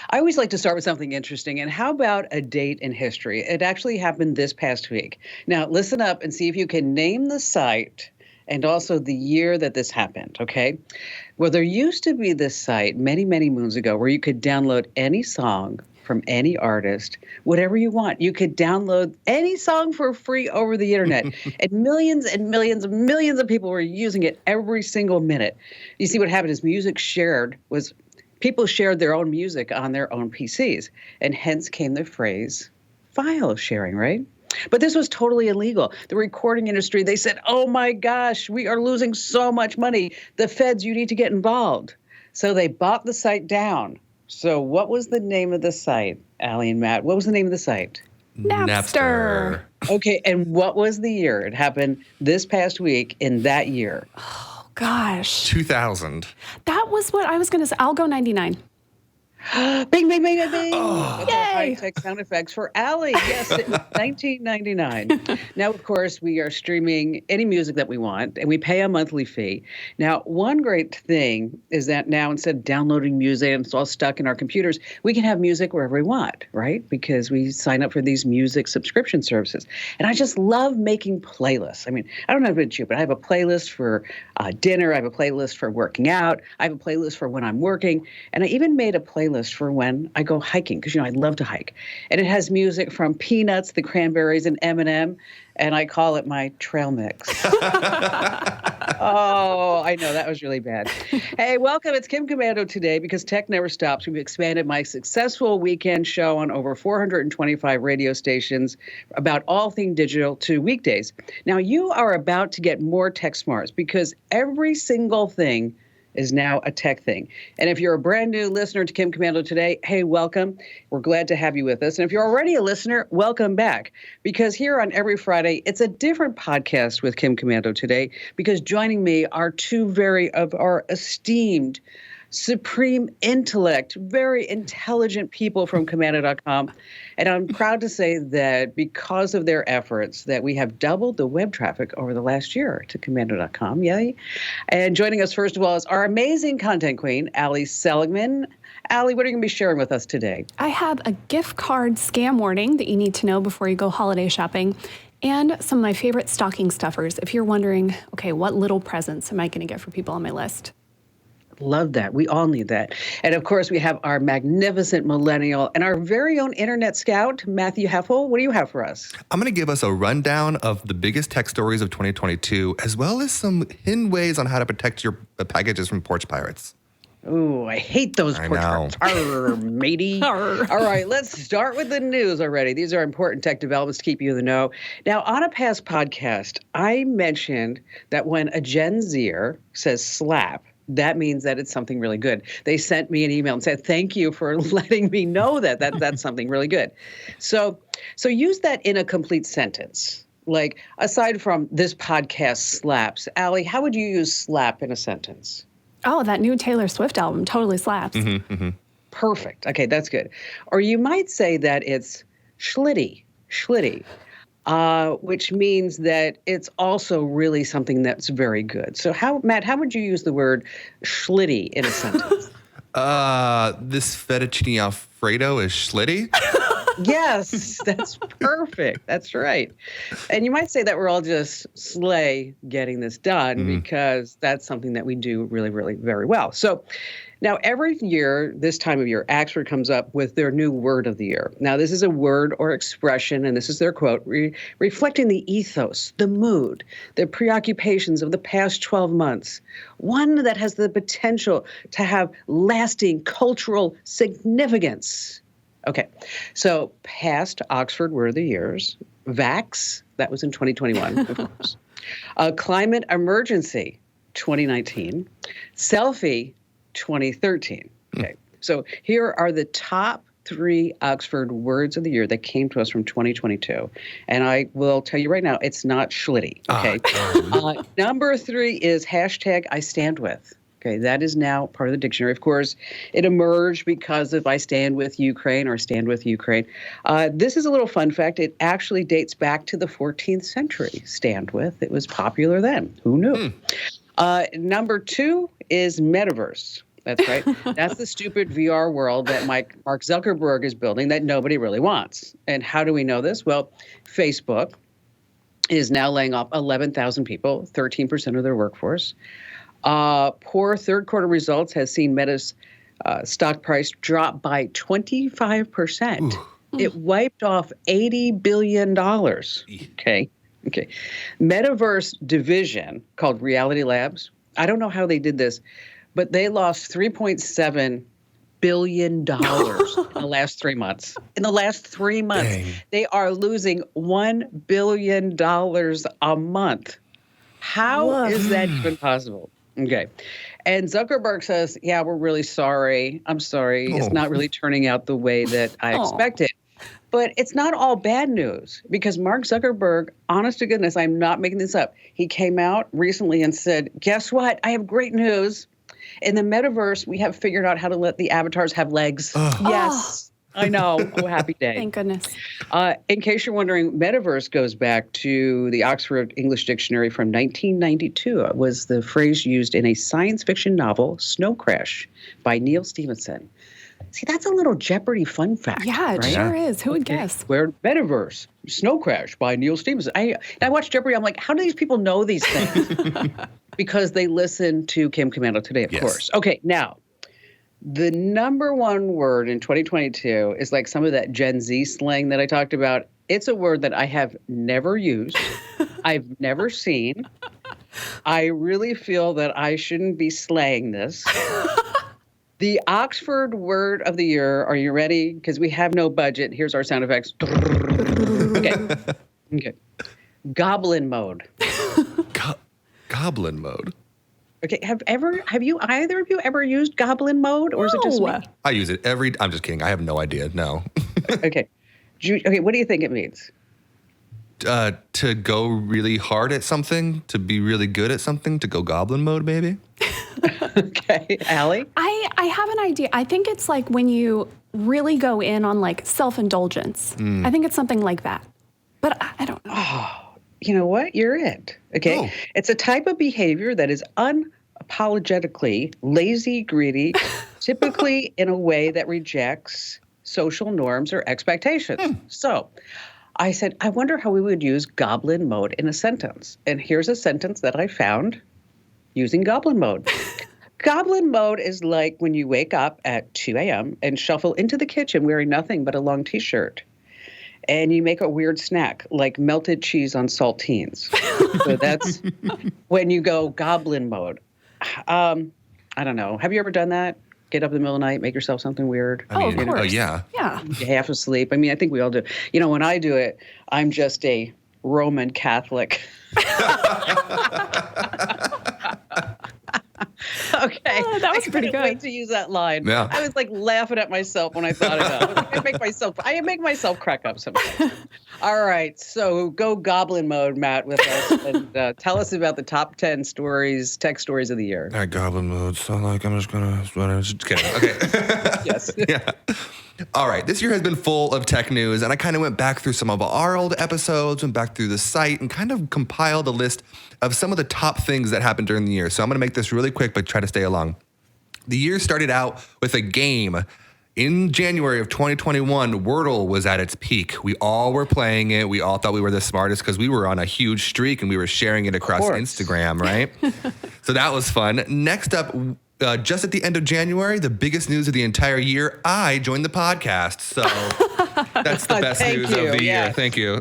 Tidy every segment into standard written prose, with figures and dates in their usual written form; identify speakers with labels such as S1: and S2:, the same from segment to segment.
S1: I always like to start with something interesting. And how about a date in history? It actually happened this past week. Now, listen up and see if you can name the site and also the year that this happened, okay? Well, there used to be this site many, many moons ago where you could download any song from any artist, whatever you want. You could download any song for free over the internet. And millions and millions of people were using it every single minute. You see, what happened is people shared their own music on their own PCs, and hence came the phrase file sharing, right? But this was totally illegal. The recording industry, they said, oh my gosh, we are losing so much money. The feds, you need to get involved. So they bought the site down. So what was the name of the site, Allie and Matt? What was the name of the site?
S2: Napster.
S1: Okay, and what was the year? It happened this past week in that year.
S2: Oh, gosh.
S3: 2000.
S2: That was what I was going to say. I'll go 99.
S1: Bing, bing, bing, bing, bing.
S3: Oh.
S1: That's our high-tech sound effects for Allie. Yes, it was 1999. Now, of course, we are streaming any music that we want, and we pay a monthly fee. Now, one great thing is that now instead of downloading music and it's all stuck in our computers, we can have music wherever we want, right? Because we sign up for these music subscription services. And I just love making playlists. I mean, I don't know about you, but I have a playlist for dinner. I have a playlist for working out. I have a playlist for when I'm working. And I even made a playlist for when I go hiking, because, I love to hike. And it has music from Peanuts, the Cranberries, and Eminem, and I call it my trail mix. Oh, I know, that was really bad. Hey, welcome. It's Kim Komando today, because tech never stops. We've expanded my successful weekend show on over 425 radio stations about all things digital to weekdays. Now, you are about to get more tech smarts, because every single thing is now a tech thing. And if you're a brand new listener to Kim Komando today, hey, welcome. We're glad to have you with us. And if you're already a listener, welcome back. Because here on every Friday, it's a different podcast with Kim Komando today, because joining me are two of our esteemed, supreme intellect, very intelligent people from Komando.com. And I'm proud to say that because of their efforts, that we have doubled the web traffic over the last year to Komando.com. Yay. And joining us, first of all, is our amazing content queen, Allie Seligman. Allie, what are you going to be sharing with us today?
S2: I have a gift card scam warning that you need to know before you go holiday shopping, and some of my favorite stocking stuffers if you're wondering, okay, what little presents am I going to get for people on my list?
S1: Love that. We all need that. And of course, we have our magnificent millennial and our very own internet scout, Matthew Heffel. What do you have for us?
S3: I'm going to give us a rundown of the biggest tech stories of 2022, as well as some hidden ways on how to protect your packages from porch pirates.
S1: Ooh, I hate those porch pirates. Arr, matey.
S2: Arr.
S1: All right, let's start with the news already. These are important tech developments to keep you in the know. Now, on a past podcast, I mentioned that when a Gen Zer says slap, that means that it's something really good. They sent me an email and said, thank you for letting me know that's something really good. So use that in a complete sentence. Like, aside from this podcast slaps, Allie, how would you use slap in a sentence?
S2: Oh, that new Taylor Swift album totally slaps.
S3: Mm-hmm, mm-hmm.
S1: Perfect. Okay, that's good. Or you might say that it's schlitty. Which means that it's also really something that's very good. So Matt, how would you use the word schlitty in a sentence?
S3: This fettuccine Alfredo is schlitty?
S1: Yes, that's perfect. That's right. And you might say that we're all just slay getting this done, because that's something that we do really, really very well. So now every year, this time of year, Oxford comes up with their new word of the year. Now, this is a word or expression, and this is their quote, reflecting the ethos, the mood, the preoccupations of the past 12 months. One that has the potential to have lasting cultural significance. Okay, so past Oxford word of the years, Vax, that was in 2021, of course. Climate emergency, 2019. Selfie, 2013. Okay, so here are the top 3 Oxford words of the year that came to us from 2022. And I will tell you right now, it's not schlitty, okay? Number 3 is hashtag I stand with. Okay, that is now part of the dictionary. Of course, it emerged because of I stand with Ukraine or stand with Ukraine. This is a little fun fact. It actually dates back to the 14th century, stand with. It was popular then. Who knew? Number 2 is metaverse. That's right. That's the stupid VR world that Mark Zuckerberg is building that nobody really wants. And how do we know this? Well, Facebook is now laying off 11,000 people, 13% of their workforce. Poor third quarter results has seen Meta's stock price drop by 25%. Ooh. It wiped off $80 billion. Okay. Metaverse division called Reality Labs. I don't know how they did this, but they lost $3.7 billion in the last 3 months. In the last 3 months, dang. They are losing $1 billion a month. How is that even possible? Okay. And Zuckerberg says, yeah, we're really sorry. I'm sorry. It's not really turning out the way that I expected. But it's not all bad news because Mark Zuckerberg, honest to goodness, I'm not making this up. He came out recently and said, guess what? I have great news. In the metaverse, we have figured out how to let the avatars have legs. Yes. I know. Oh, happy day.
S2: Thank goodness.
S1: In case you're wondering, metaverse goes back to the Oxford English Dictionary from 1992. It was the phrase used in a science fiction novel, Snow Crash, by Neil Stephenson. See, that's a little Jeopardy fun fact.
S2: Yeah, it sure is. Who would guess?
S1: Where metaverse, Snow Crash by Neil Stephenson. I watched Jeopardy. I'm like, how do these people know these things? Because they listen to Kim Komando today, of course. Okay, now, the number one word in 2022 is like some of that Gen Z slang that I talked about. It's a word that I have never used. I've never seen. I really feel that I shouldn't be slaying this. The Oxford word of the year. Are you ready? Because we have no budget. Here's our sound effects. Okay. Goblin mode.
S3: Goblin mode.
S1: Okay. Have either of you ever used goblin mode, or is it just me?
S3: I use it I'm just kidding. I have no idea. No.
S1: Okay. What do you think it means?
S3: To go really hard at something, to be really good at something, to go goblin mode, maybe.
S1: Okay, Allie?
S2: I have an idea. I think it's like when you really go in on like self-indulgence. I think it's something like that. But I don't know.
S1: Oh, you know what? You're it. Okay. Oh. It's a type of behavior that is unapologetically lazy, greedy, typically in a way that rejects social norms or expectations. So I said, I wonder how we would use goblin mode in a sentence. And here's a sentence that I found using goblin mode. Goblin mode is like when you wake up at 2 a.m. and shuffle into the kitchen wearing nothing but a long T-shirt. And you make a weird snack like melted cheese on saltines. So that's when you go goblin mode. I don't know. Have you ever done that? Get up in the middle of the night, make yourself something weird.
S2: Of course.
S3: Oh, yeah.
S2: Yeah.
S1: You're half asleep. I mean, I think we all do. You know, when I do it, I'm just a Roman Catholic. Okay.
S2: That was pretty good.
S1: Wait to use that line.
S3: Yeah.
S1: I was like laughing at myself when I thought about it. I make myself crack up sometimes. All right. So go goblin mode, Matt, with us and tell us about the top 10 tech stories of the year.
S3: All right, goblin mode. So like I'm just kidding. Okay.
S1: Yes.
S3: Yeah. All right, this year has been full of tech news, and I kind of went back through some of our old episodes, went back through the site, and kind of compiled a list of some of the top things that happened during the year. So I'm going to make this really quick, but try to stay along. The year started out with a game. In January of 2021, Wordle was at its peak. We all were playing it. We all thought we were the smartest because we were on a huge streak, and we were sharing it across Instagram, right? So that was fun. Next up, just at the end of January, the biggest news of the entire year, I joined the podcast. So that's the best news of the year. Thank you.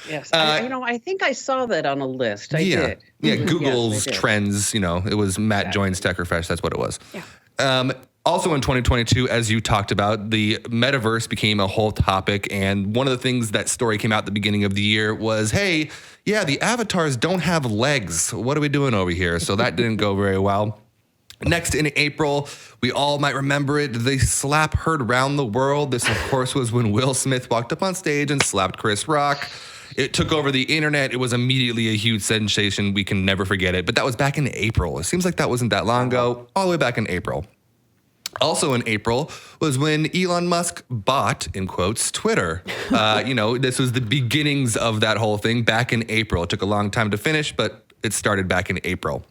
S1: Yes. I think I saw that on a list. I did.
S3: Yeah, Google's trends, it was Matt joins Techrefresh. That's what it was.
S2: Yeah.
S3: Also in 2022, as you talked about, the metaverse became a whole topic. And one of the things that story came out at the beginning of the year was, hey, the avatars don't have legs. What are we doing over here? So that didn't go very well. Next, in April, we all might remember it, the slap heard around the world. This, of course, was when Will Smith walked up on stage and slapped Chris Rock. It took over the internet. It was immediately a huge sensation. We can never forget it. But that was back in April. It seems like that wasn't that long ago, all the way back in April. Also in April was when Elon Musk bought, in quotes, Twitter. This was the beginnings of that whole thing back in April. It took a long time to finish, but it started back in April.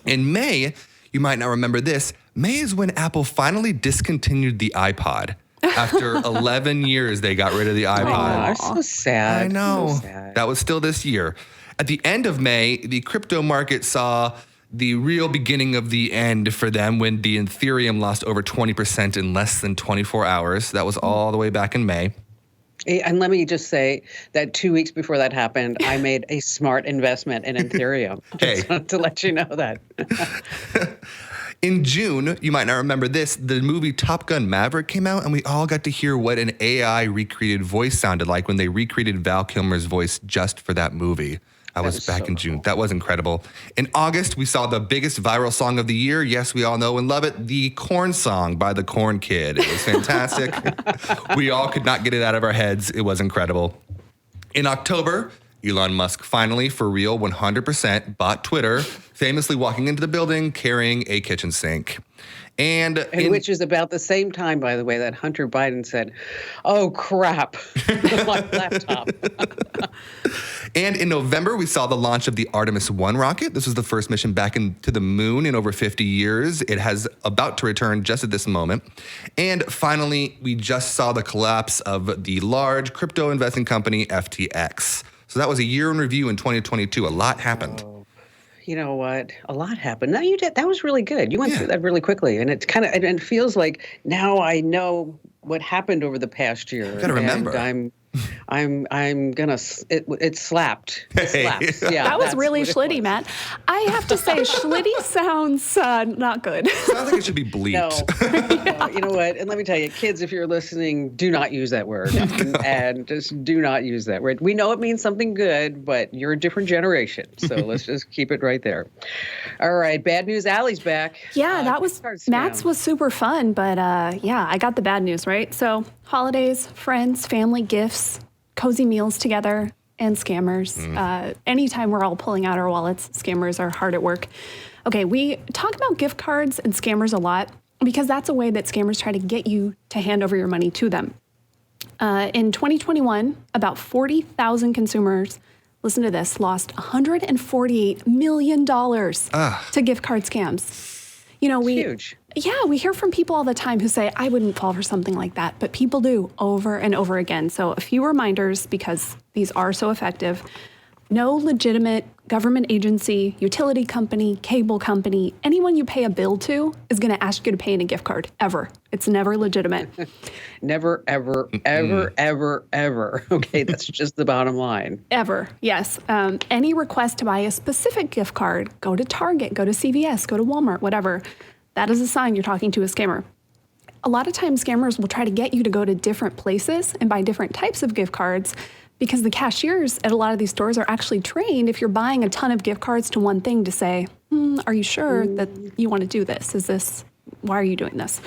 S3: In May, you might not remember this, May is when Apple finally discontinued the iPod. After 11 years, they got rid of the iPod.
S1: I'm so sad.
S3: I know.
S1: So sad.
S3: That was still this year. At the end of May, the crypto market saw the real beginning of the end for them when the Ethereum lost over 20% in less than 24 hours. That was all the way back in May.
S1: And let me just say that 2 weeks before that happened, I made a smart investment in Ethereum. Just wanted to let you know that.
S3: In June, you might not remember this, the movie Top Gun Maverick came out, and we all got to hear what an AI recreated voice sounded like when they recreated Val Kilmer's voice just for that movie. That was back in June. Cool. That was incredible. In August, we saw the biggest viral song of the year. Yes, we all know and love it. The Corn Song by the Corn Kid. It was fantastic. We all could not get it out of our heads. It was incredible. In October, Elon Musk finally, for real, 100% bought Twitter, famously walking into the building carrying a kitchen sink. And which is about the same time, by the way, that Hunter Biden said, "Oh, crap, my laptop." And in November, we saw the launch of the Artemis 1 rocket. This was the first mission back into the moon in over 50 years. It has about to return just at this moment. And finally, we just saw the collapse of the large crypto investing company FTX. So that was a year in review in 2022. A lot happened.
S1: You know what? A lot happened. No, you did. That was really good. You went through that really quickly, and it's kind of and it feels like now I know what happened over the past year.
S3: You gotta remember.
S1: And I'm gonna. It slapped. It slaps. Yeah,
S2: that was really Schlitty, Matt. I have to say, Schlitty sounds not good.
S3: Sounds like it should be bleeped.
S1: No. You know what? And let me tell you, kids, if you're listening, do not use that word, and just do not use that word. We know it means something good, but you're a different generation, so let's just keep it right there. All right, Bad News Alley's back.
S2: Yeah, that was Matt's was super fun, but yeah, I got the bad news, right? So holidays, friends, family, gifts, cozy meals together, and scammers. Anytime we're all pulling out our wallets, scammers are hard at work. Okay, we talk about gift cards and scammers a lot because that's a way that scammers try to get you to hand over your money to them. In 2021, about 40,000 consumers, listen to this, lost $148 million to gift card scams. You know,
S1: huge.
S2: Yeah, we hear from people all the time who say, I wouldn't fall for something like that, but people do over and over again. So a few reminders because these are so effective. No legitimate government agency, utility company, cable company, anyone you pay a bill to is going to ask you to pay in a gift card, ever. It's never legitimate.
S1: Never, ever, ever, ever, ever. Okay, that's just the bottom line.
S2: Ever, yes. Any request to buy a specific gift card, go to Target, go to CVS, go to Walmart, whatever. That is a sign you're talking to a scammer. A lot of times scammers will try to get you to go to different places and buy different types of gift cards because the cashiers at a lot of these stores are actually trained if you're buying a ton of gift cards to one thing to say, are you sure that you want to do this? Why are you doing this?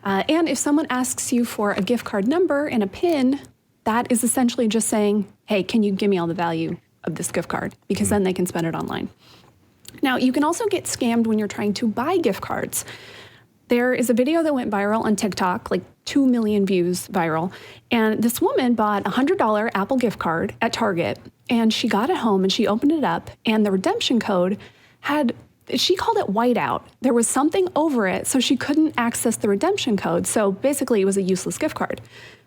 S2: And if someone asks you for a gift card number and a PIN, that is essentially just saying, hey, can you give me all the value of this gift card? Because then they can spend it online. Now, you can also get scammed when you're trying to buy gift cards. There is a video that went viral on TikTok, like 2 million views viral. And this woman bought a $100 Apple gift card at Target. And she got it home and she opened it up. And the redemption code she called it whiteout. There was something over it, so she couldn't access the redemption code. So basically, it was a useless gift card.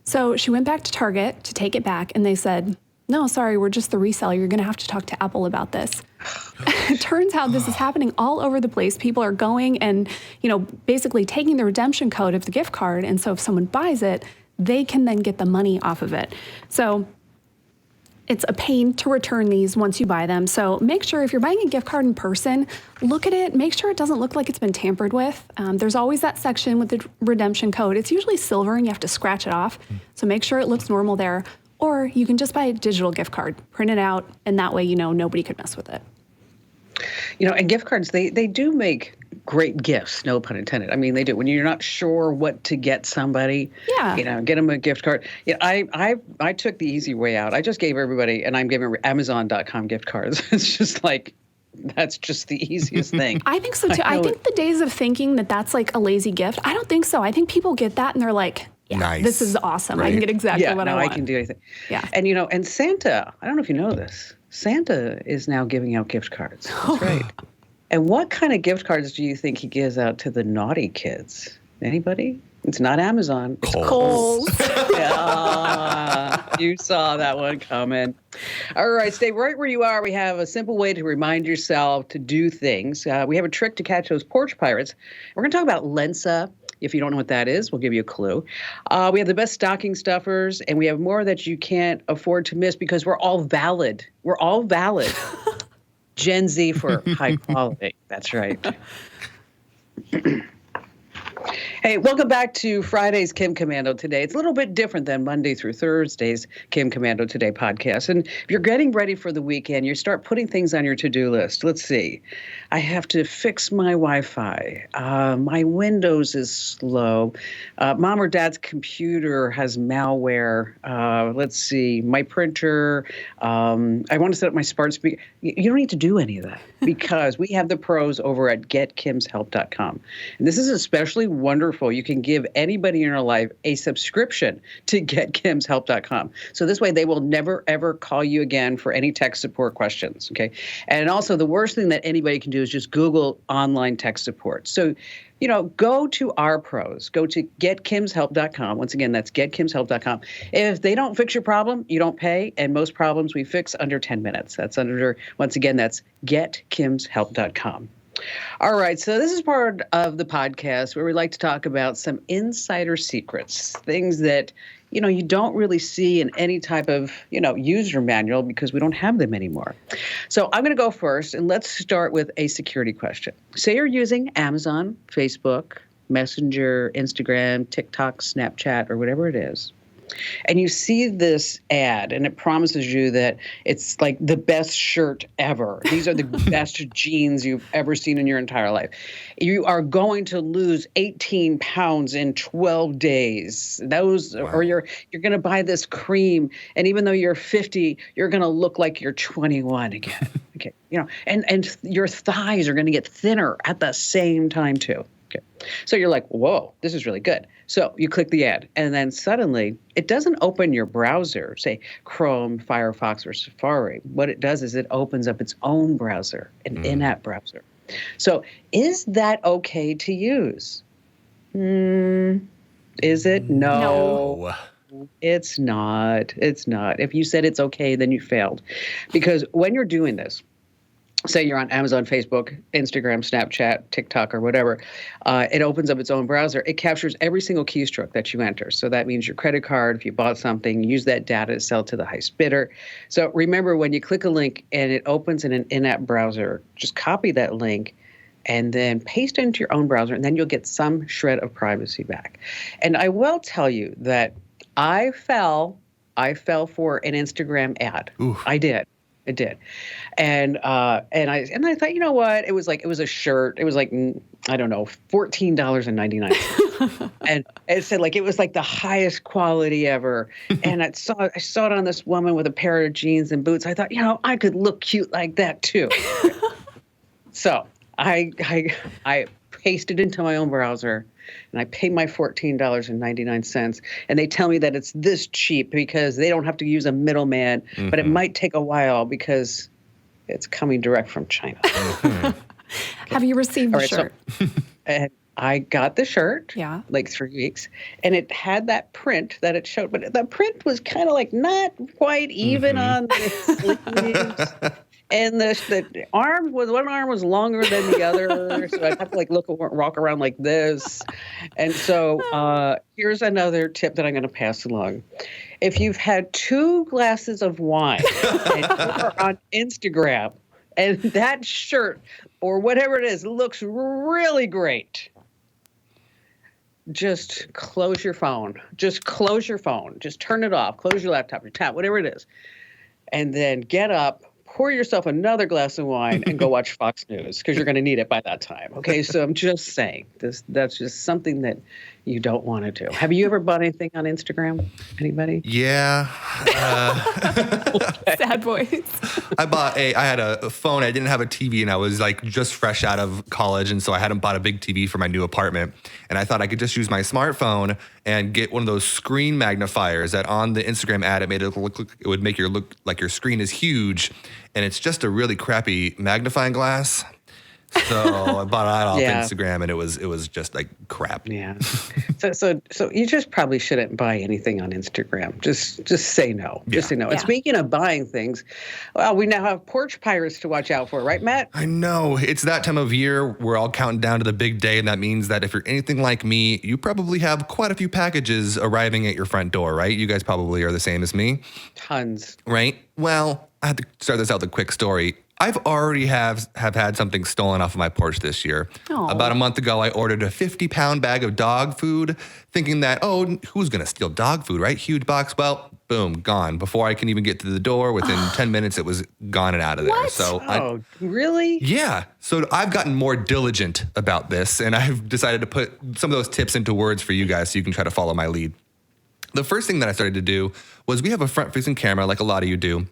S2: So she went back to Target to take it back. And they said, no, sorry, we're just the reseller. You're going to have to talk to Apple about this. It turns out this is happening all over the place. People are going and, basically taking the redemption code of the gift card. And so if someone buys it, they can then get the money off of it. So it's a pain to return these once you buy them. So make sure if you're buying a gift card in person, look at it. Make sure it doesn't look like it's been tampered with. There's always that section with the redemption code. It's usually silver and you have to scratch it off. So make sure it looks normal there. Or you can just buy a digital gift card, print it out, and that way nobody could mess with it.
S1: And gift cards, they do make great gifts, no pun intended. I mean, they do. When you're not sure what to get somebody, get them a gift card. I took the easy way out. I just gave everybody, and I'm giving Amazon.com gift cards. It's just like, that's just the easiest thing.
S2: I think so too. I think the days of thinking that that's like a lazy gift, I don't think so. I think people get that and they're like, yeah, nice. This is awesome. Right. I can get exactly what I want.
S1: I can do anything. Yeah. And, and Santa, I don't know if you know this, Santa is now giving out gift cards. That's right. And what kind of gift cards do you think he gives out to the naughty kids? Anybody? It's not Amazon. It's
S2: Kohl's.
S1: Yeah, you saw that one coming. All right, stay right where you are. We have a simple way to remind yourself to do things. We have a trick to catch those porch pirates. We're going to talk about Lensa. If you don't know what that is, we'll give you a clue. We have the best stocking stuffers, and we have more that you can't afford to miss because we're all valid. We're all valid. Gen Z for high quality. That's right. Hey, welcome back to Friday's Kim Komando Today. It's a little bit different than Monday through Thursday's Kim Komando Today podcast. And if you're getting ready for the weekend, you start putting things on your to-do list. Let's see. I have to fix my Wi-Fi. My Windows is slow. Mom or dad's computer has malware. Let's see. My printer. I want to set up my smart speaker. You don't need to do any of that because we have the pros over at getkimshelp.com. And this is especially wonderful. You can give anybody in your life a subscription to getkimshelp.com. So this way they will never, ever call you again for any tech support questions. Okay. And also the worst thing that anybody can do is just Google online tech support. So, go to our pros. Go to getkimshelp.com. Once again, that's getkimshelp.com. If they don't fix your problem, you don't pay. And most problems we fix under 10 minutes. That's getkimshelp.com. All right, so this is part of the podcast where we like to talk about some insider secrets, things that, you don't really see in any type of, user manual because we don't have them anymore. So I'm going to go first, and let's start with a security question. Say you're using Amazon, Facebook, Messenger, Instagram, TikTok, Snapchat, or whatever it is. And you see this ad, and it promises you that it's like the best shirt ever. These are the best jeans you've ever seen in your entire life. You are going to lose 18 pounds in 12 days. Or you're going to buy this cream, and even though you're 50, you're going to look like you're 21 again. Okay, and your thighs are going to get thinner at the same time too. Okay. So you're like, whoa, this is really good. So you click the ad, and then suddenly it doesn't open your browser, say Chrome, Firefox, or Safari. What it does is it opens up its own browser, an in-app browser. So is that okay to use? Is it? No. It's not. It's not. If you said it's okay, then you failed. Because when you're doing this, say you're on Amazon, Facebook, Instagram, Snapchat, TikTok, or whatever, it opens up its own browser. It captures every single keystroke that you enter. So that means your credit card, if you bought something, use that data to sell to the highest bidder. So remember, when you click a link and it opens in an in-app browser, just copy that link and then paste it into your own browser, and then you'll get some shred of privacy back. And I will tell you that I fell for an Instagram ad.
S3: Oof.
S1: I did. And I thought, you know what? It was a shirt. It was like, I don't know, $14.99. And it said it was like the highest quality ever. And I saw it on this woman with a pair of jeans and boots. I thought, I could look cute like that too. So I pasted into my own browser, and I paid my $14.99. And they tell me that it's this cheap because they don't have to use a middleman, but it might take a while because it's coming direct from China.
S2: Have you received the shirt?
S1: And I got the shirt,
S2: like
S1: 3 weeks, and it had that print that it showed, but the print was kind of not quite even on the sleeves. And the arm one arm was longer than the other, so I'd have to walk around like this. And so here's another tip that I'm going to pass along. If you've had 2 glasses of wine and you're on Instagram and that shirt or whatever it is looks really great, just close your phone. Just close your phone. Just turn it off. Close your laptop, your tab, whatever it is. And then get up, pour yourself another glass of wine, and go watch Fox News because you're going to need it by that time. Okay, so I'm just saying that's just something that you don't want to do. Have you ever bought anything on Instagram? Anybody?
S3: Yeah.
S2: Sad boys.
S3: I had a phone. I didn't have a TV, and I was just fresh out of college, and so I hadn't bought a big TV for my new apartment. And I thought I could just use my smartphone and get one of those screen magnifiers that on the Instagram ad it would make look like your screen is huge, and it's just a really crappy magnifying glass. So I bought it off
S1: Yeah.
S3: Instagram, and it was just like crap.
S1: Yeah. So you just probably shouldn't buy anything on Instagram. Just say no.
S3: Yeah.
S1: Just say no. And
S2: Yeah.
S1: speaking of buying things, well, we now have porch pirates to watch out for, right, Matt?
S3: I know. It's that time of year. We're all counting down to the big day, and that means that if you're anything like me, you probably have quite a few packages arriving at your front door, right? You guys probably are the same as me,
S1: Tons.
S3: right? Well, I have to start this out with a quick story. I've already have had something stolen off of my porch this year.
S2: Aw.
S3: About a month ago, I ordered a 50-pound bag of dog food, thinking that, oh, who's going to steal dog food, right? Huge box. Well, boom, gone. Before I can even get to the door, within 10 minutes, it was gone and out of there.
S2: What?
S3: So
S1: Oh, really?
S3: yeah. So I've gotten more diligent about this, and I've decided to put some of those tips into words for you guys so you can try to follow my lead. The first thing that I started to do was we have a front-facing camera like a lot of you do.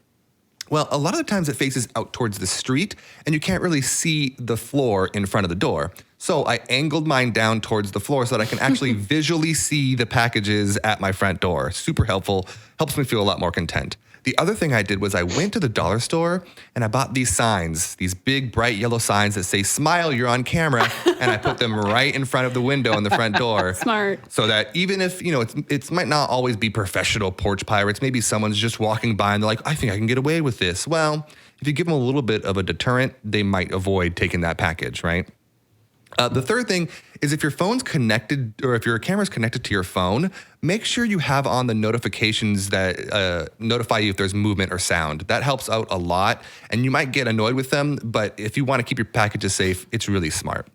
S3: Well, a lot of the times it faces out towards the street, and you can't really see the floor in front of the door. So I angled mine down towards the floor so that I can actually visually see the packages at my front door. Super helpful. Helps me feel a lot more content. The other thing I did was I went to the dollar store and I bought these signs, these big bright yellow signs that say, "Smile, you're on camera." And I put them right in front of the window in the front door.
S2: Smart.
S3: So that even if, it might not always be professional porch pirates, maybe someone's just walking by and they're like, I think I can get away with this. Well, if you give them a little bit of a deterrent, they might avoid taking that package, right? The third thing is if your phone's connected or if your camera's connected to your phone, make sure you have on the notifications that notify you if there's movement or sound. That helps out a lot, and you might get annoyed with them, but if you want to keep your packages safe, it's really smart.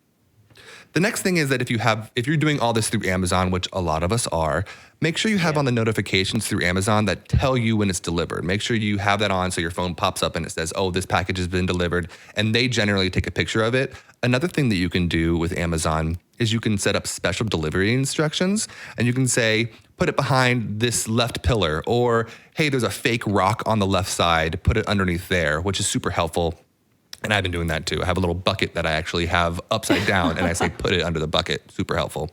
S3: The next thing is that if you're doing all this through Amazon, which a lot of us are, make sure you have on the notifications through Amazon that tell you when it's delivered. Make sure you have that on so your phone pops up and it says, oh, this package has been delivered, and they generally take a picture of it. Another thing that you can do with Amazon is you can set up special delivery instructions, and you can say, put it behind this left pillar, or hey, there's a fake rock on the left side, put it underneath there, which is super helpful. And I've been doing that too. I have a little bucket that I actually have upside down, and I say, put it under the bucket. Super helpful.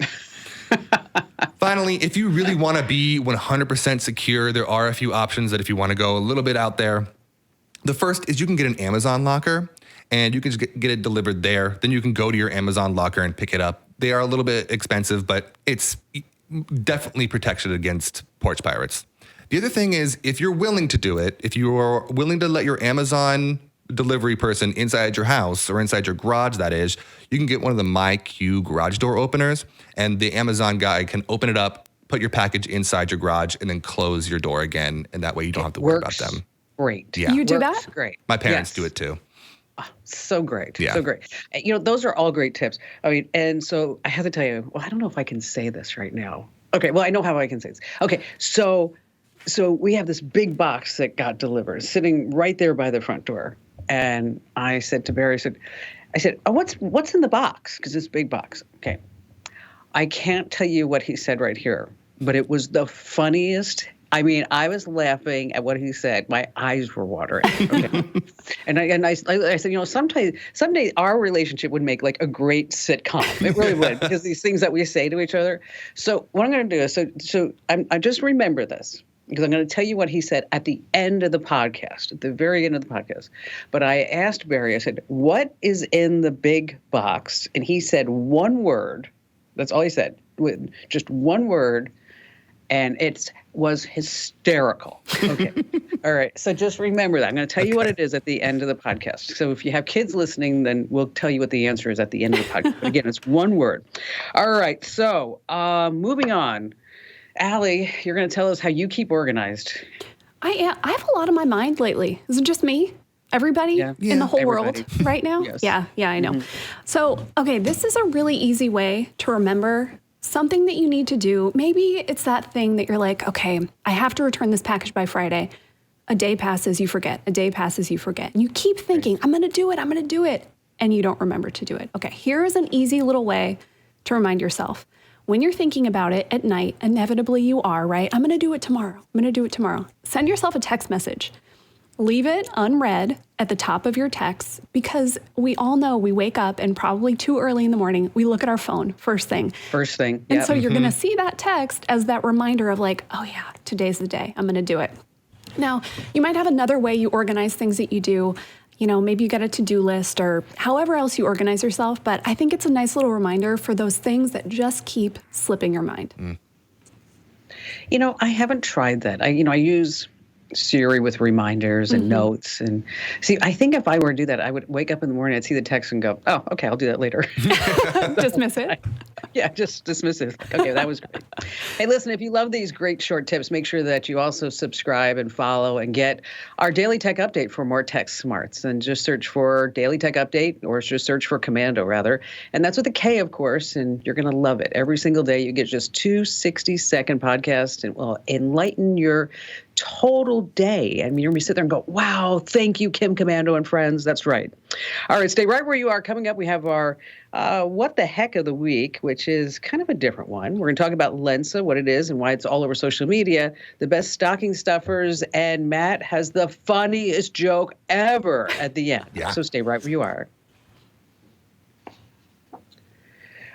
S3: Finally, if you really want to be 100% secure, there are a few options that if you want to go a little bit out there. The first is you can get an Amazon locker, and you can just get it delivered there. Then you can go to your Amazon locker and pick it up. They are a little bit expensive, but it's definitely protection against porch pirates. The other thing is, if you're willing to do it, if you're willing to let your Amazon delivery person inside your house or inside your garage, that is, you can get one of the MyQ garage door openers, and the Amazon guy can open it up, put your package inside your garage, and then close your door again, and that way you don't have to worry about them.
S1: Great.
S3: Yeah.
S2: You do
S1: Works
S2: that?
S1: Great.
S3: My parents
S1: Yes.
S3: do it too.
S1: So great.
S3: Yeah.
S1: So great. Those are all great tips. I mean, and so I have to tell you, well, I don't know if I can say this right now. Okay. Well, I know how I can say this. Okay. So we have this big box that got delivered sitting right there by the front door. And I said to Barry, I said, oh, what's in the box? Because it's a big box. Okay. I can't tell you what he said right here, but it was the funniest. I mean, I was laughing at what he said. My eyes were watering. Okay. and I said, someday our relationship would make like a great sitcom. It really would, because these things that we say to each other. So what I'm going to do is, I just remember this, because I'm going to tell you what he said at the end of the podcast, at the very end of the podcast. But I asked Barry, I said, what is in the big box? And he said one word. That's all he said, with just one word. And it was hysterical. Okay. All right. So just remember that. I'm going to tell you what it is at the end of the podcast. So if you have kids listening, then we'll tell you what the answer is at the end of the podcast. But again, it's one word. All right. So moving on. Allie, you're going to tell us how you keep organized.
S2: I have a lot on my mind lately. Is it just me? Everybody in the whole world right now?
S1: Yes.
S2: Yeah, I know. So, okay, this is a really easy way to remember something that you need to do. Maybe it's that thing that you're like, okay, I have to return this package by Friday. A day passes, you forget. A day passes, you forget. And you keep thinking, I'm going to do it. And you don't remember to do it. Okay, here is an easy little way to remind yourself. When you're thinking about it at night, inevitably you are, right? I'm going to do it tomorrow. Send yourself a text message. Leave it unread at the top of your text, because we all know we wake up and probably too early in the morning, we look at our phone first thing. And so you're going to see that text as that reminder of like, oh yeah, today's the day. I'm going to do it. Now, you might have another way you organize things that you do. maybe you get a to-do list or however else you organize yourself. But I think it's a nice little reminder for those things that just keep slipping your mind.
S1: I haven't tried that. I use Siri with reminders and notes. And see, I think if I were to do that, I would wake up in the morning, I'd see the text and go, oh, okay, I'll do that later.
S2: Dismiss it.
S1: Yeah, just dismiss it. Okay, that was great. Hey, listen, if you love these great short tips, make sure that you also subscribe and follow and get our Daily Tech Update for more tech smarts. And just search for Daily Tech Update, or just search for Komando, rather. And that's with a K, of course, and you're going to love it. Every single day, you get just 2 60-second podcasts, and will enlighten your total day. I mean, you're going to sit there and go, wow, thank you, Kim Komando and friends. That's right. All right, stay right where you are. Coming up, we have our What the Heck of the Week, which is kind of a different one. We're going to talk about Lensa, what it is and why it's all over social media, the best stocking stuffers, and Matt has the funniest joke ever at the end.
S3: Yeah.
S1: So stay right where you are.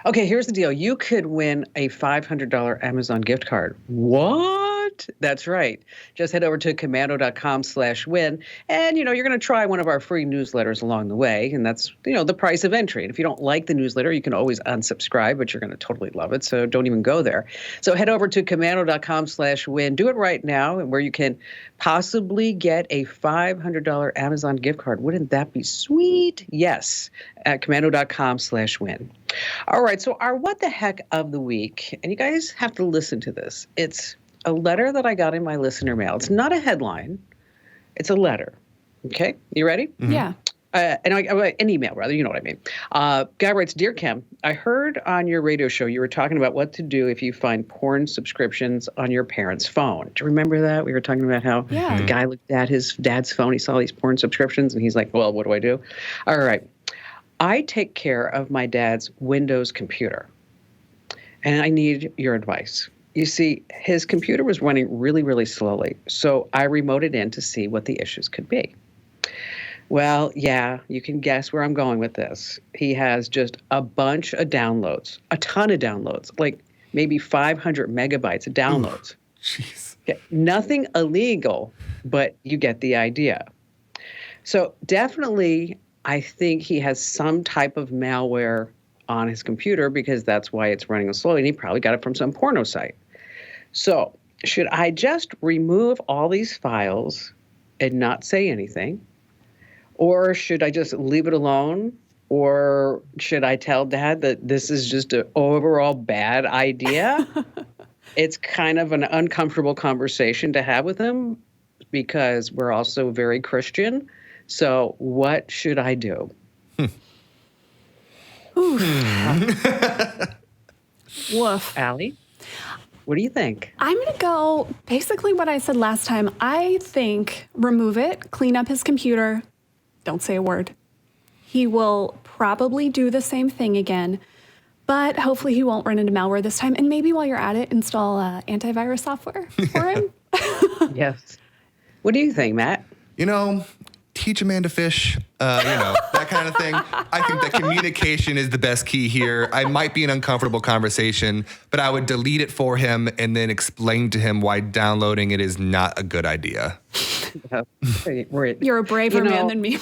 S1: Okay, here's the deal. You could win a $500 Amazon gift card. What? That's right. Just head over to komando.com/win. And, you're going to try one of our free newsletters along the way. And that's, the price of entry. And if you don't like the newsletter, you can always unsubscribe, but you're going to totally love it. So don't even go there. So head over to komando.com/win. Do it right now, and where you can possibly get a $500 Amazon gift card. Wouldn't that be sweet? Yes, at komando.com/win. All right, so our What the Heck of the Week, and you guys have to listen to this. It's a letter that I got in my listener mail. It's not a headline. It's a letter. Okay, you ready?
S2: Yeah.
S1: An email, rather. You know what I mean. Guy writes, Dear Kim, I heard on your radio show you were talking about what to do if you find porn subscriptions on your parents' phone. Do you remember that? We were talking about how the guy looked at his dad's phone. He saw these porn subscriptions, and he's like, well, what do I do? All right. I take care of my dad's Windows computer, and I need your advice. You see, his computer was running really, really slowly, so I remoted in to see what the issues could be. Well, yeah, you can guess where I'm going with this. He has just a bunch of downloads, a ton of downloads, like maybe 500 megabytes of downloads.
S3: Jeez.
S1: Okay, nothing illegal, but you get the idea. So definitely, I think he has some type of malware on his computer, because that's why it's running slowly, and he probably got it from some porno site. So should I just remove all these files and not say anything? Or should I just leave it alone? Or should I tell Dad that this is just an overall bad idea? It's kind of an uncomfortable conversation to have with him, because we're also very Christian. So what should I do?
S2: Woof.
S1: Allie, what do you think?
S2: I'm going to go basically what I said last time. I think remove it, clean up his computer, don't say a word. He will probably do the same thing again, but hopefully he won't run into malware this time. And maybe while you're at it, install antivirus software for him.
S1: Yes. What do you think, Matt?
S3: Teach a man to fish, that kind of thing. I think that communication is the best key here. I might be an uncomfortable conversation, but I would delete it for him and then explain to him why downloading it is not a good idea.
S2: You're a braver man than me.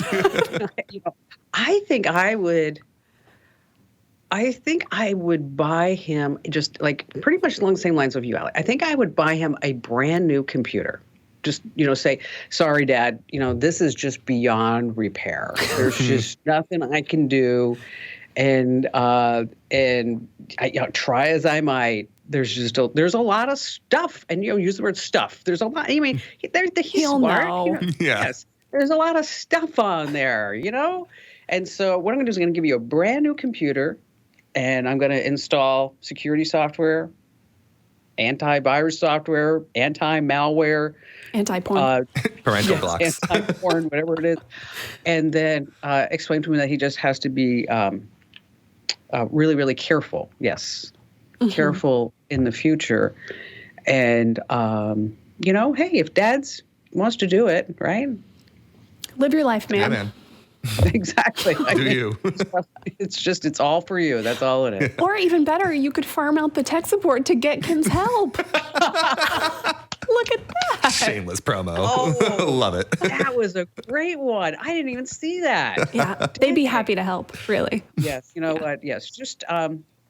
S1: I think I would buy him, just like pretty much along the same lines of you, Allie. I think I would buy him a brand new computer. Just, say, sorry, Dad, this is just beyond repair. There's just nothing I can do. And I, try as I might, there's a lot of stuff. And, use the word stuff. There's a lot. I mean, he's smart.
S2: Know.
S1: Yes. There's a lot of stuff on there, And so what I'm going to do is I'm going to give you a brand new computer, and I'm going to install security software, antivirus software, anti-malware,
S2: anti-porn,
S3: parental blocks,
S1: anti-porn, whatever it is, and then explain to him that he just has to be really, really careful. Yes, careful in the future, and hey, if Dad's wants to do it, right?
S2: Live your life, man.
S3: Yeah, man.
S1: Exactly.
S3: Do you?
S1: It's all for you. That's all it is.
S2: Or even better, you could farm out the tech support to get Kim's help. Look at that.
S3: Shameless promo.
S1: Oh,
S3: Love it.
S1: That was a great one. I didn't even see that.
S2: Yeah, they'd be happy to help, really.
S1: Yes, you know what? Yes, just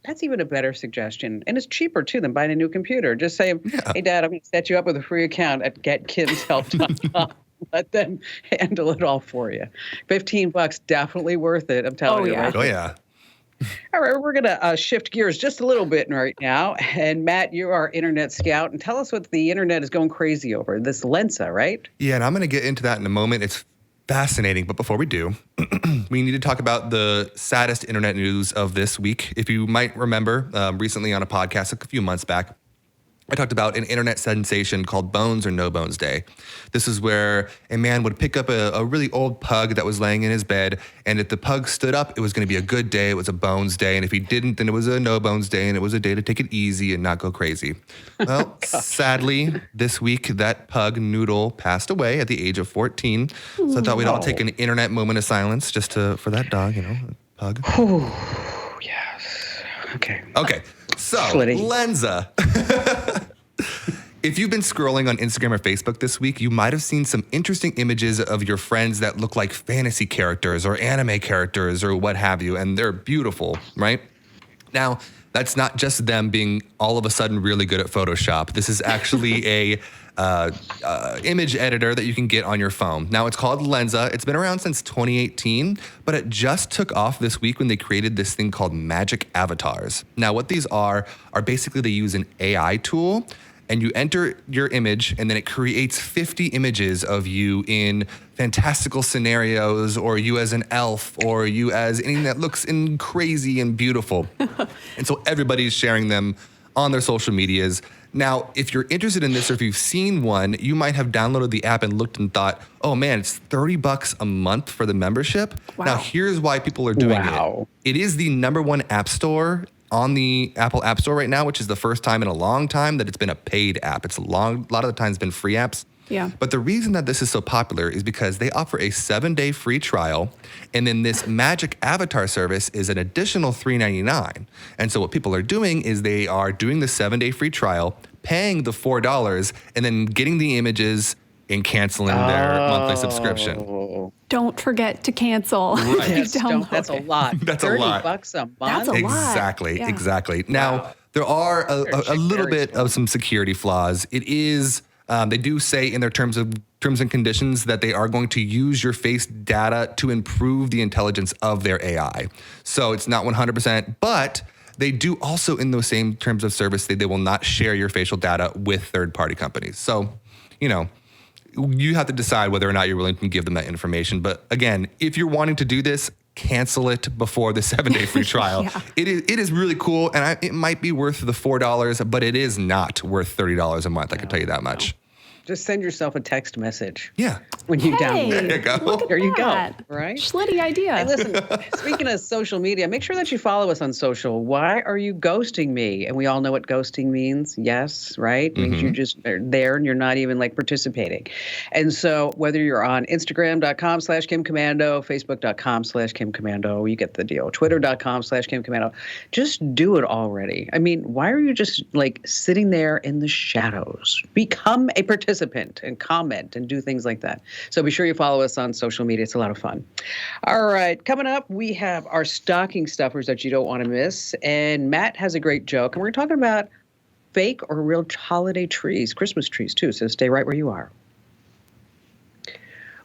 S1: that's even a better suggestion, and it's cheaper too than buying a new computer. Just say, "Hey, Dad, I'm going to set you up with a free account at GetKidsHelp.com." Let them handle it all for you. $15, definitely worth it. I'm telling you.
S2: Yeah.
S1: Right?
S3: Oh, yeah.
S1: All right, we're going to shift gears just a little bit right now. And Matt, you're our internet scout, and tell us what the internet is going crazy over. This Lensa, right?
S3: Yeah, and I'm going to get into that in a moment. It's fascinating. But before we do, we need to talk about the saddest internet news of this week. If you might remember, recently on a podcast a few months back, I talked about an internet sensation called Bones or No Bones Day. This is where a man would pick up a really old pug that was laying in his bed, and if the pug stood up, it was going to be a good day. It was a Bones Day, and if he didn't, then it was a No Bones Day, and it was a day to take it easy and not go crazy. Well, sadly, this week, that pug Noodle passed away at the age of 14. So I thought we'd all take an internet moment of silence just for that dog, pug.
S1: Oh, yes. Okay.
S3: So,
S1: Slitty.
S3: Lensa. If you've been scrolling on Instagram or Facebook this week, you might have seen some interesting images of your friends that look like fantasy characters or anime characters or what have you, and they're beautiful, right? Now, that's not just them being all of a sudden really good at Photoshop. This is actually a image editor that you can get on your phone. Now, it's called Lensa. It's been around since 2018, but it just took off this week when they created this thing called magic avatars. Now, what these are basically they use an AI tool, and you enter your image, and then it creates 50 images of you in fantastical scenarios, or you as an elf, or you as anything that looks crazy and beautiful. And so everybody's sharing them on their social medias. Now, if you're interested in this, or if you've seen one, you might have downloaded the app and looked and thought, oh man, it's $30 a month for the membership.
S2: Wow.
S3: Now, here's why people are doing it. It is the #1 app store on the Apple App Store right now, which is the first time in a long time that it's been a paid app. A lot of the times been free apps.
S2: Yeah.
S3: But the reason that this is so popular is because they offer a 7-day free trial, and then this magic avatar service is an additional $3.99. And so what people are doing is they are doing the 7-day free trial, paying the $4, and then getting the images and canceling their monthly subscription.
S2: Don't forget to cancel.
S3: Right.
S1: Yes, that's a lot.
S3: That's a lot.
S1: $30 a month.
S2: That's a lot.
S3: Exactly,
S2: Yeah.
S3: exactly. Now, there are a little bit of some security flaws. It is, they do say in their terms and conditions that they are going to use your face data to improve the intelligence of their AI. So it's not 100%, but they do also, in those same terms of service, they will not share your facial data with third-party companies. So, you have to decide whether or not you're willing to give them that information. But again, if you're wanting to do this, cancel it before the 7-day free trial.
S2: Yeah.
S3: It is really cool, and it might be worth the $4, but it is not worth $30 a month. I can tell you that much.
S1: Just send yourself a text message.
S3: Yeah.
S1: When you download
S3: There you
S1: it.
S3: go.
S1: There you go.
S2: that.
S1: Right?
S2: Schlitty idea.
S1: Hey, listen, speaking of social media, make sure that you follow us on social. Why are you ghosting me? And we all know what ghosting means. Yes, right? It means you just are there and you're not even participating. And so whether you're on Instagram.com/KimKomando, Facebook.com/KimKomando, you get the deal. Twitter.com/KimKomando. Just do it already. I mean, why are you just sitting there in the shadows? Become a participant and comment and do things like that. So be sure you follow us on social media. It's a lot of fun. All right. Coming up, we have our stocking stuffers that you don't want to miss. And Matt has a great joke. And we're talking about fake or real holiday trees, Christmas trees too. So stay right where you are.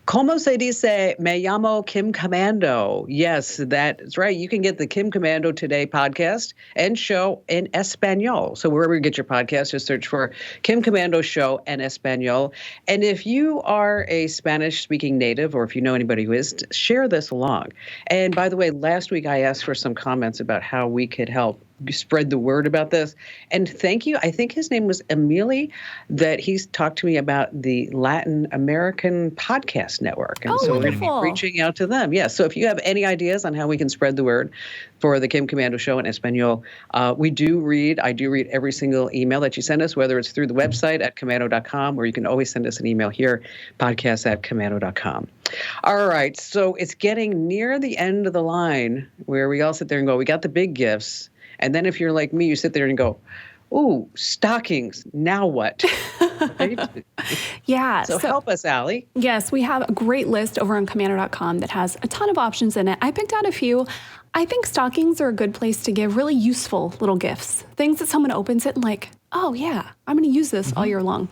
S1: Como se dice, me llamo Kim Komando. Yes, that's right. You can get the Kim Komando Today podcast and show in Espanol. So wherever you get your podcast, just search for Kim Komando Show en Espanol. And if you are a Spanish-speaking native, or if you know anybody who is, share this along. And by the way, last week I asked for some comments about how we could help spread the word about this. And thank you. I think his name was Emily, that he's talked to me about the Latin American Podcast Network. And so
S2: wonderful.
S1: we're going to be reaching out to them. Yeah. So if you have any ideas on how we can spread the word for the Kim Komando Show in Espanol, I do read every single email that you send us, whether it's through the website at komando.com, or you can always send us an email here, podcast@komando.com. All right. So it's getting near the end of the line where we all sit there and go, we got the big gifts. And then if you're like me, you sit there and go, Ooh, stockings. Now what? Right?
S2: Yeah.
S1: So help us, Allie.
S2: Yes, we have a great list over on Komando.com that has a ton of options in it. I picked out a few. I think stockings are a good place to give really useful little gifts. Things that someone opens it and like, oh yeah, I'm going to use this all year long.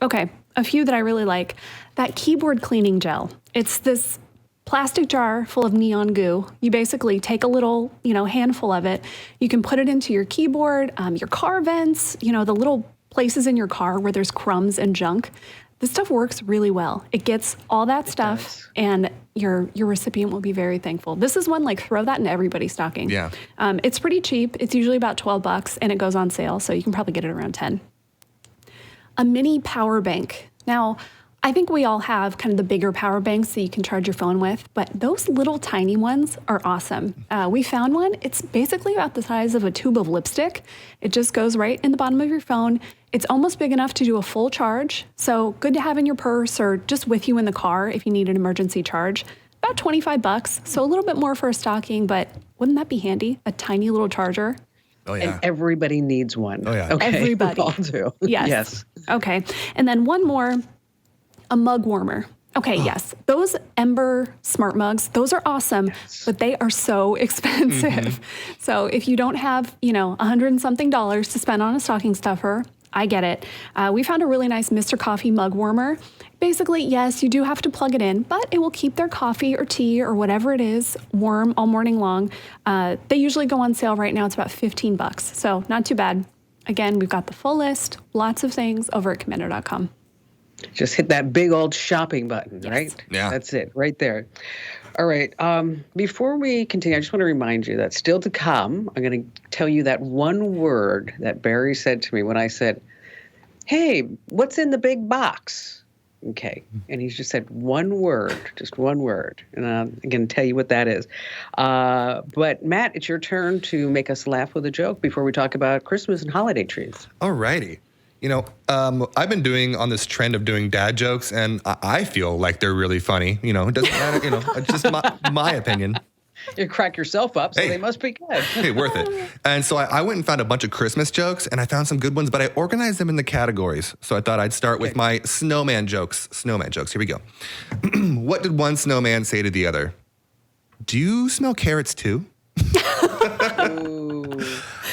S2: Okay, a few that I really like. That keyboard cleaning gel. It's this plastic jar full of neon goo. You basically take a little, handful of it. You can put it into your keyboard, your car vents, the little places in your car where there's crumbs and junk. This stuff works really well. It gets all that stuff, and your recipient will be very thankful. This is one, like, throw that in everybody's stocking.
S3: Yeah.
S2: It's pretty cheap. It's usually about $12, and it goes on sale, so you can probably get it around 10. A mini power bank. Now, I think we all have kind of the bigger power banks that you can charge your phone with, but those little tiny ones are awesome. We found one. It's basically about the size of a tube of lipstick. It just goes right in the bottom of your phone. It's almost big enough to do a full charge, so good to have in your purse or just with you in the car if you need an emergency charge. About $25, so a little bit more for a stocking, but wouldn't that be handy? A tiny little charger.
S3: Oh, yeah.
S1: And everybody needs one.
S3: Oh, yeah.
S1: Okay.
S2: Everybody.
S1: We all do.
S2: Yes.
S1: Yes.
S2: Okay. And then one more, a mug warmer. Okay, yes. Those Ember smart mugs, those are awesome, but they are so expensive. So if you don't have, $100 and something to spend on a stocking stuffer, I get it. We found a really nice Mr. Coffee mug warmer. Basically, yes, you do have to plug it in, but it will keep their coffee or tea or whatever it is warm all morning long. They usually go on sale right now. It's about $15, so not too bad. Again, we've got the full list, lots of things over at Komando.com.
S1: Just hit that big old shopping button, right?
S3: Yeah.
S1: That's it, right there. All right. Before we continue, I just want to remind you that still to come, I'm going to tell you that one word that Barry said to me when I said, hey, what's in the big box? Okay. And he just said one word, just one word. And I'm going to tell you what that is. But Matt, it's your turn to make us laugh with a joke before we talk about Christmas and holiday trees.
S3: All righty. I've been doing on this trend of doing dad jokes, and I feel like they're really funny. It doesn't matter. It's just my opinion.
S1: You crack yourself up, so they must be good.
S3: Hey, worth it. And so I went and found a bunch of Christmas jokes, and I found some good ones, but I organized them in the categories. So I thought I'd start with my snowman jokes. Snowman jokes. Here we go. What did one snowman say to the other? Do you smell carrots too?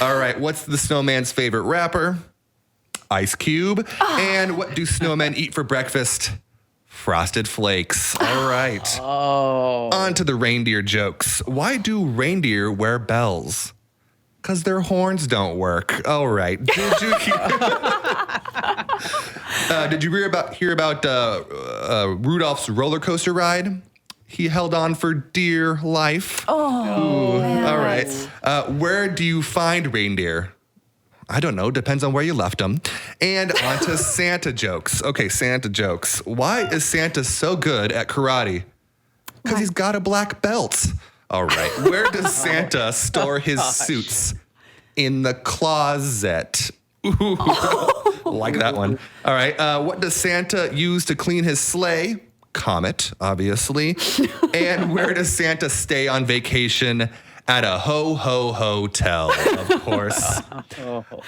S3: All right. What's the snowman's favorite rapper? Ice Cube. And what do snowmen eat for breakfast? Frosted Flakes. All right. On to the reindeer jokes. Why do reindeer wear bells? Because their horns don't work. All right. Did you hear about Rudolph's roller coaster ride? He held on for dear life.
S2: Oh,
S3: all right. Where do you find reindeer? I don't know. Depends on where you left them. And on to Santa jokes. Okay, Santa jokes. Why is Santa so good at karate? Because he's got a black belt. All right. Where does Santa store his suits? In the closet. Ooh. Like that one. All right. What does Santa use to clean his sleigh? Comet, obviously. And where does Santa stay on vacation? At a hotel, of course.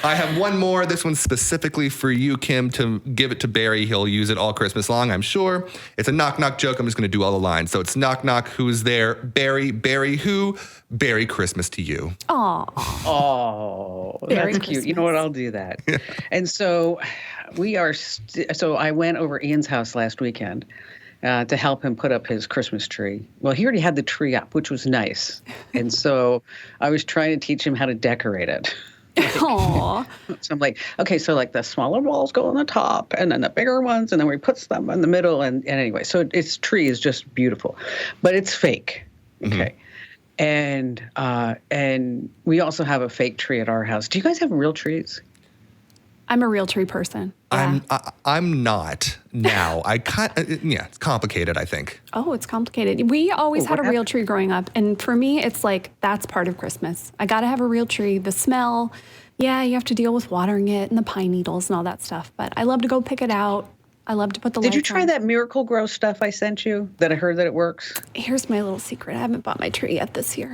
S3: I have one more. This one's specifically for you, Kim, to give it to Barry. He'll use it all Christmas long, I'm sure. It's a knock-knock joke. I'm just going to do all the lines. So it's knock-knock, who's there? Barry who? Barry Christmas to you.
S1: Oh, that's
S2: Merry
S1: cute.
S2: Christmas.
S1: You know what? I'll do that. And so we are, so I went over Ian's house last weekend to help him put up his Christmas tree. Well, he already had the tree up, which was nice. And so I was trying to teach him how to decorate it.
S2: Aww.
S1: So I'm like, okay, so like the smaller balls go on the top and then the bigger ones, and then we put them in the middle. And anyway, so its tree is just beautiful, but it's fake. Okay. And we also have a fake tree at our house. Do you guys have real trees?
S2: I'm a real tree person. Yeah.
S3: I'm not now. It's complicated, I think.
S2: Oh, it's complicated. We always had a
S1: what
S2: real tree growing up. And for me, it's like, that's part of Christmas. I got to have a real tree. The smell, yeah, you have to deal with watering it and the pine needles and all that stuff. But I love to go pick it out. I love to put the lights on.
S1: Did you try that Miracle Grow stuff I sent you that I heard that it works?
S2: Here's my little secret. I haven't bought my tree yet this year.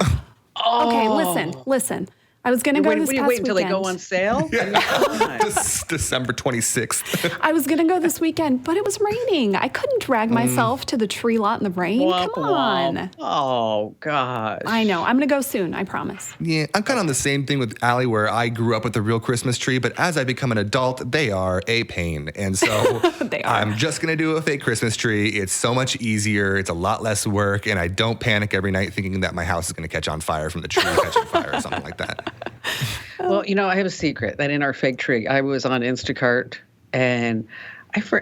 S2: Okay, listen. I was going to go this
S1: What do you
S2: past
S1: wait until
S2: weekend.
S1: they go on sale? I mean, come on.
S3: December 26th.
S2: I was going to go this weekend, but it was raining. I couldn't drag myself to the tree lot in the rain.
S1: Womp,
S2: Come on.
S1: womp. Oh, gosh.
S2: I know. I'm going to go soon. I promise.
S3: Yeah, I'm kind of on the same thing with Allie, where I grew up with the real Christmas tree, but as I become an adult, they are a pain. And so
S2: They are.
S3: I'm just going to do a fake Christmas tree. It's so much easier. It's a lot less work. And I don't panic every night thinking that my house is going to catch on fire from the tree catching fire or something like that.
S1: Well, I have a secret that in our fake tree, I was on Instacart and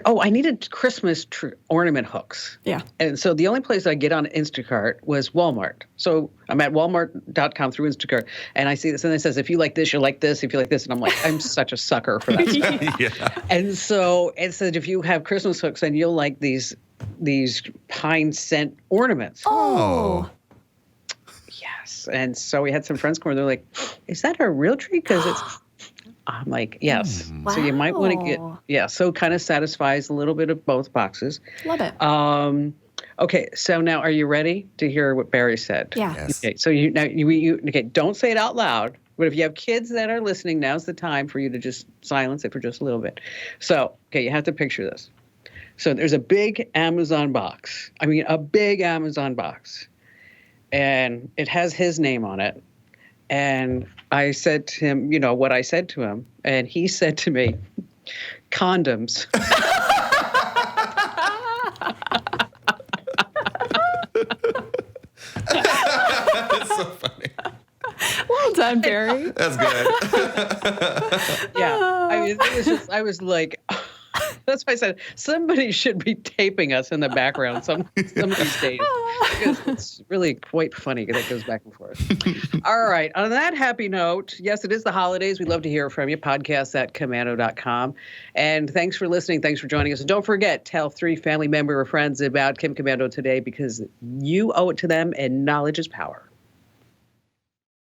S1: I needed Christmas tree ornament hooks.
S2: Yeah.
S1: And so the only place I get on Instacart was Walmart. So I'm at walmart.com through Instacart and I see this and it says, if you like this, you'll like this. If you like this. And I'm like, I'm such a sucker for that stuff.
S3: Yeah.
S1: And so it said, if you have Christmas hooks, then you'll like these pine scent ornaments.
S2: Oh.
S1: Yes. And so we had some friends come over. They're like, is that a real tree? Because it's, I'm like, yes. So you might want to get, so it kind of satisfies a little bit of both boxes.
S2: Love it.
S1: Okay. So now are you ready to hear what Barry said?
S2: Yeah.
S3: Yes.
S1: Okay. So don't say it out loud. But if you have kids that are listening, now's the time for you to just silence it for just a little bit. So, okay, you have to picture this. So there's a big Amazon box. I mean, a big Amazon box. And it has his name on it. And I said to him, what I said to him. And he said to me, condoms.
S3: That's so funny.
S2: Well done, Barry.
S3: That's good.
S1: Yeah. I mean, I was like, that's why I said somebody should be taping us in the background some of these days. Because it's really quite funny that it goes back and forth. All right. On that happy note, yes, it is the holidays. We'd love to hear from you. Podcast@komando.com. And thanks for listening. Thanks for joining us. And don't forget, tell 3 family member or friends about Kim Komando today because you owe it to them and knowledge is power.